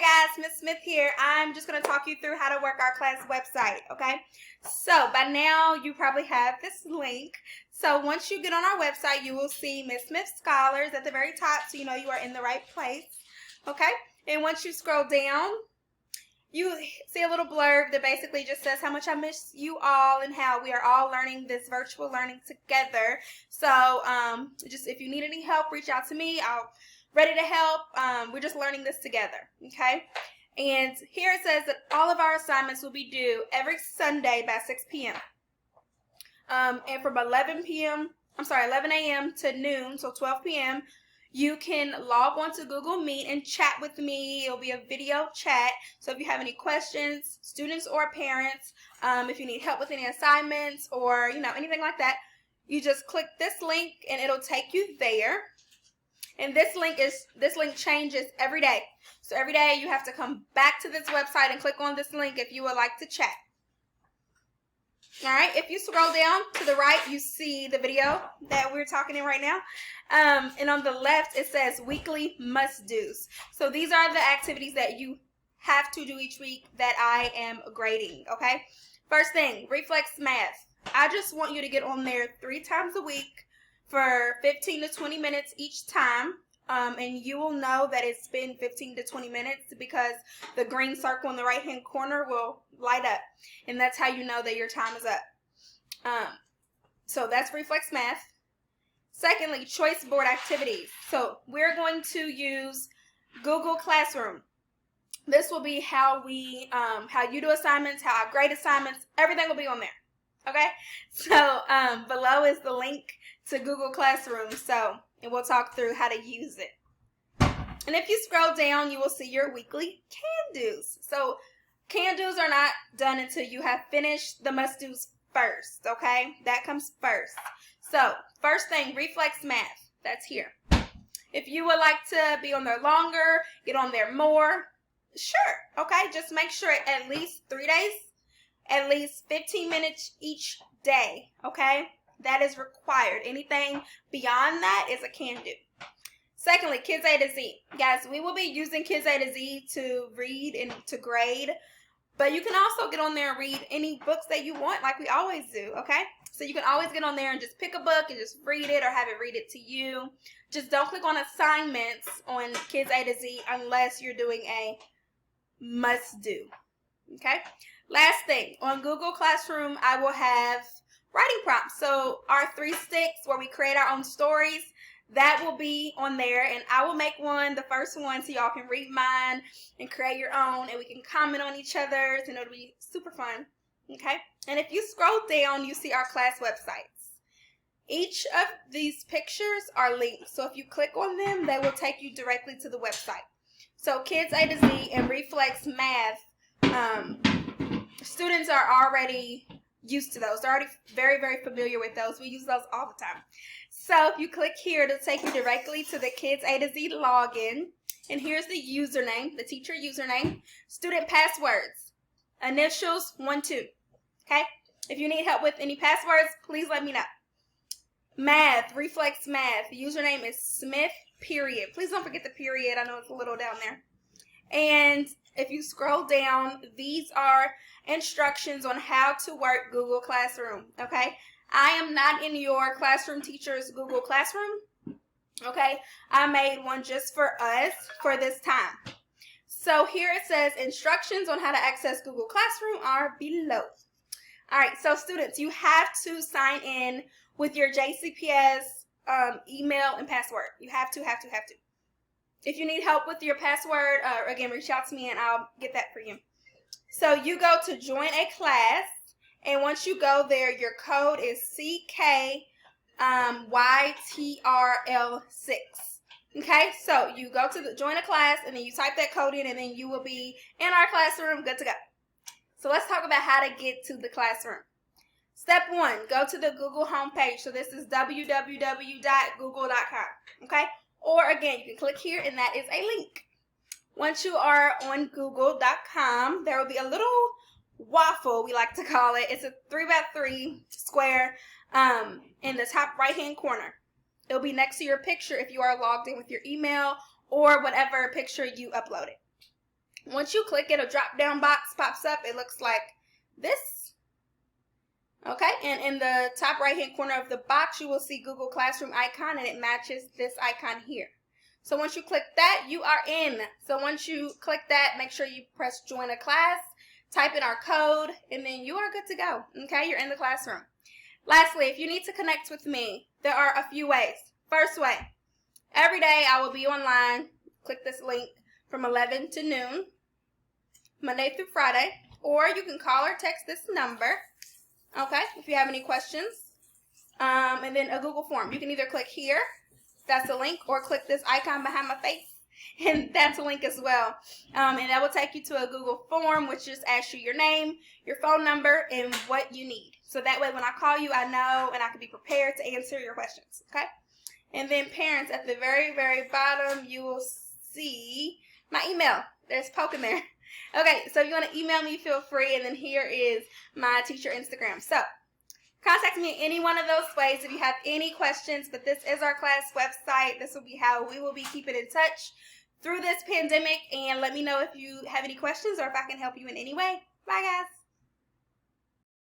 guys, Miss Smith here. I'm just going to talk you through how to work our class website, okay? So by now you probably have this link. So once you get on our website, you will see Miss Smith Scholars at the very top, so you know you are in the right place, okay? And once you scroll down, you see a little blurb that basically just says how much I miss you all and how we are all learning this virtual learning together. So just if you need any help, reach out to me. I'll ready to help. We're just learning this together, okay? And here it says that all of our assignments will be due every Sunday by 6 p.m. And from 11 a.m. to noon, so 12 p.m., you can log on to Google Meet and chat with me. It'll be a video chat. So if you have any questions, students or parents, if you need help with any assignments or, anything like that, you just click this link and it'll take you there. And this link changes every day. So every day you have to come back to this website and click on this link if you would like to chat. All right, if you scroll down to the right, you see the video that we're talking in right now. And on the left, it says weekly must-dos. So these are the activities that you have to do each week that I am grading, okay? First thing, reflex math. I just want you to get on there 3 times a week for 15 to 20 minutes each time. And you will know that it's been 15 to 20 minutes because the green circle in the right hand corner will light up, and that's how you know that your time is up. So that's reflex math. Secondly, choice board activities. So we're going to use Google Classroom. This will be how you do assignments, how I grade assignments. Everything will be on there. Okay, so below is the link to Google Classroom, and we'll talk through how to use it. And if you scroll down, you will see your weekly can-dos. So can-dos are not done until you have finished the must-dos first, okay? That comes first. So first thing, reflex math, that's here. If you would like to be on there longer, get on there more, sure, okay? Just make sure at least 3 days, at least 15 minutes each day, okay? That is required. Anything beyond that is a can-do. Secondly, Kids A to Z. Guys, we will be using Kids A to Z to read and to grade, but you can also get on there and read any books that you want like we always do, okay? So you can always get on there and just pick a book and just read it or have it read it to you. Just don't click on assignments on Kids A to Z unless you're doing a must-do, okay? Last thing, on Google Classroom, I will have writing prompts. So our 3 sticks where we create our own stories, that will be on there, and I will make one, the first one, so y'all can read mine and create your own, and we can comment on each other's, and it'll be super fun, okay? And if you scroll down, you see our class websites. Each of these pictures are links, so if you click on them, they will take you directly to the website. So Kids A to Z and Reflex Math, students are already used to those. They're already very, very familiar with those. We use those all the time. So if you click here, it'll take you directly to the Kids A to Z login. And here's the username, the teacher username, student passwords, initials 1, 2. Okay? If you need help with any passwords, please let me know. Math, reflex math. The username is Smith, period. Please don't forget the period. I know it's a little down there. And if you scroll down, these are instructions on how to work Google Classroom, okay? I am not in your classroom teacher's Google Classroom, okay? I made one just for us for this time. So here it says instructions on how to access Google Classroom are below. All right, so students, you have to sign in with your JCPS email and password. You have to. If you need help with your password, again, reach out to me and I'll get that for you. So you go to join a class, and once you go there, your code is CKYTRL6. Okay, so you go to join a class, and then you type that code in, and then you will be in our classroom, good to go. So let's talk about how to get to the classroom. Step 1, go to the Google homepage. So this is www.google.com, okay? Or again, you can click here, and that is a link. Once you are on google.com, there will be a little waffle, we like to call it. It's a 3x3 square in the top right-hand corner. It'll be next to your picture if you are logged in with your email or whatever picture you uploaded. Once you click it, a drop-down box pops up. It looks like this. Okay, and in the top right-hand corner of the box, you will see Google Classroom icon, and it matches this icon here. So once you click that, you are in. So once you click that, make sure you press join a class, type in our code, and then you are good to go. Okay, you're in the classroom. Lastly, if you need to connect with me, there are a few ways. First way, every day I will be online. Click this link from 11 to noon, Monday through Friday, or you can call or text this number, okay, if you have any questions. And then a Google form. You can either click here, that's a link, or click this icon behind my face, and that's a link as well. And that will take you to a Google form, which just asks you your name, your phone number, and what you need. So that way when I call you, I know and I can be prepared to answer your questions, okay? And then parents, at the very, very bottom, you will see my email. There's Poke in there. Okay, so if you want to email me, feel free. And then here is my teacher Instagram. So contact me in any one of those ways if you have any questions. But this is our class website. This will be how we will be keeping in touch through this pandemic. And let me know if you have any questions or if I can help you in any way. Bye, guys.